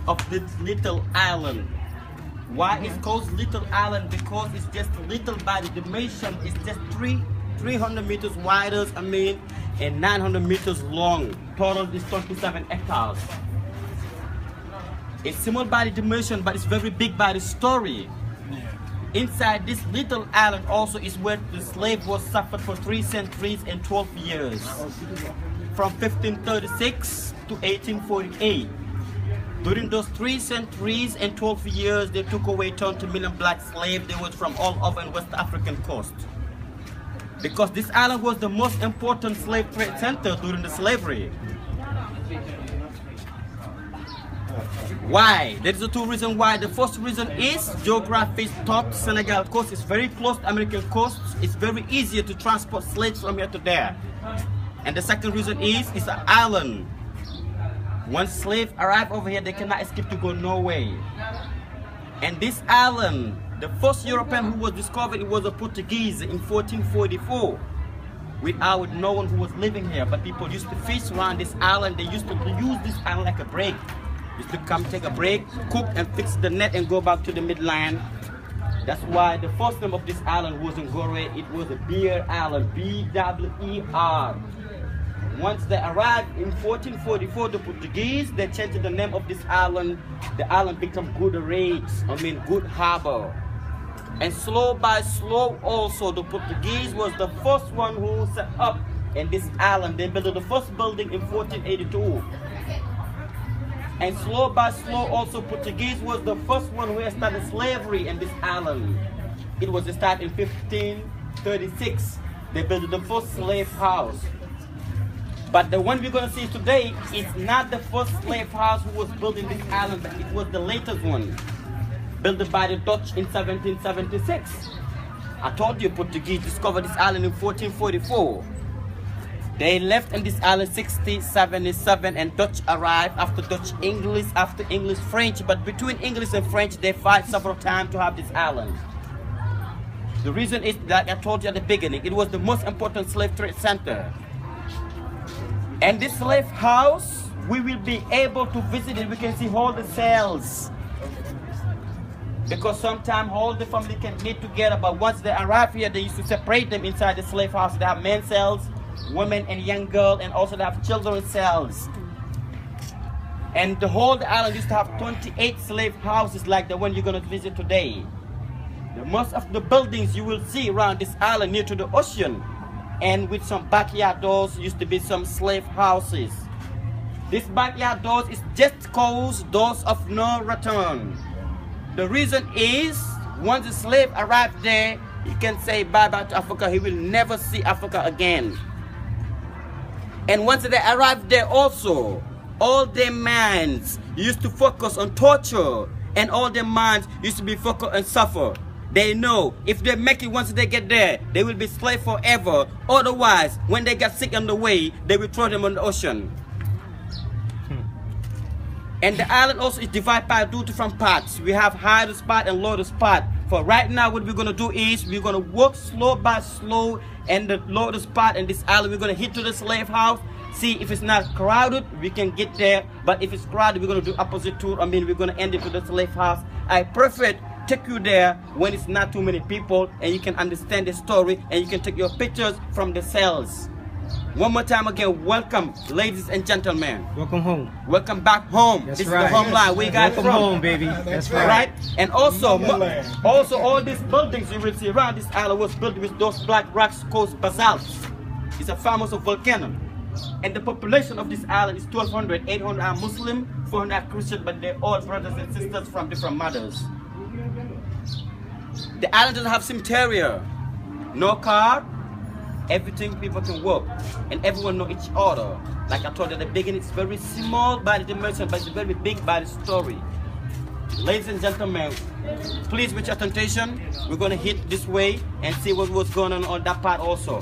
of this little island. Why it's called Little Island? Because it's just little by the dimension. It's just 300 meters wider, and 900 meters long. Total is 27 hectares. It's small by the dimension, but it's very big by the story. Inside this little island also is where the slave was suffered for 3 centuries and 12 years. From 1536 to 1848. During those 3 centuries and 12 years, they took away 20 million black slaves. They were from all over the West African coast. Because this island was the most important slave trade center during the slavery. Why? There is two reasons why. The first reason is geography is top. Senegal coast is very close to American coast. It's very easier to transport slaves from here to there. And the second reason is it's an island. Once slaves arrive over here, they cannot escape to go Norway. And this island, the first European who was discovered, it was a Portuguese in 1444. Without no one who was living here, but people used to fish around this island. They used to use this island like a break. Used to come take a break, cook and fix the net and go back to the midland. That's why the first name of this island wasn't Goree, it was a beer island, B-W-E-R. Once they arrived in 1444, the Portuguese, they changed the name of this island. The island became Good Rates, Good Harbor. And slow by slow also, the Portuguese was the first one who set up in this island. They built the first building in 1482. And slow by slow also, Portuguese was the first one who started slavery in this island. It was started in 1536. They built the first slave house. But the one we're going to see today is not the first slave house who was built in this island, but it was the latest one, built by the Dutch in 1776. I told you Portuguese discovered this island in 1444. They left in this island 1677 and Dutch arrived after Dutch English, after English French. But between English and French, they fight several times to have this island. The reason is, like I told you at the beginning, it was the most important slave trade center. And this slave house, we will be able to visit it. We can see all the cells. Because sometimes all the family can meet together, but once they arrive here, they used to separate them inside the slave house. They have men cells, women and young girls, and also they have children's cells. And the whole island used to have 28 slave houses like the one you're going to visit today. Most of the buildings you will see around this island near to the ocean, and with some backyard doors, used to be some slave houses. This backyard doors is just called doors of no return. The reason is, once the slave arrived there, he can say bye-bye to Africa. He will never see Africa again. And once they arrived there also, all their minds used to focus on torture, and all their minds used to be focused on suffer. They know if they make it once they get there, they will be slaves forever. Otherwise, when they get sick on the way, they will throw them on the ocean. And the island also is divided by 2 different parts. We have highest part and lowest part. For right now, what we're going to do is we're going to walk slow by slow, and the lowest part in this island, we're going to hit to the slave house. See if it's not crowded, we can get there. But if it's crowded, we're going to do opposite tour. We're going to end it to the slave house. I prefer take you there when it's not too many people, and you can understand the story, and you can take your pictures from the cells. One more time again, welcome, ladies and gentlemen. Welcome home. Welcome back home. That's this right. is the homeland. Where you guys Welcome from? home, baby. That's right. Right? And also all these buildings you will see around this island was built with those black rocks called basalts. It's a famous volcano. And the population of this island is 1,200. 800 are Muslim, 400 are Christian, but they're all brothers and sisters from different mothers. The island doesn't have cemetery, no car, everything people can walk, and everyone know each other. Like I told you at the beginning, it's very small by the dimension, but it's very big by the story. Ladies and gentlemen, please with your attention, we're going to hit this way and see what was going on that part also.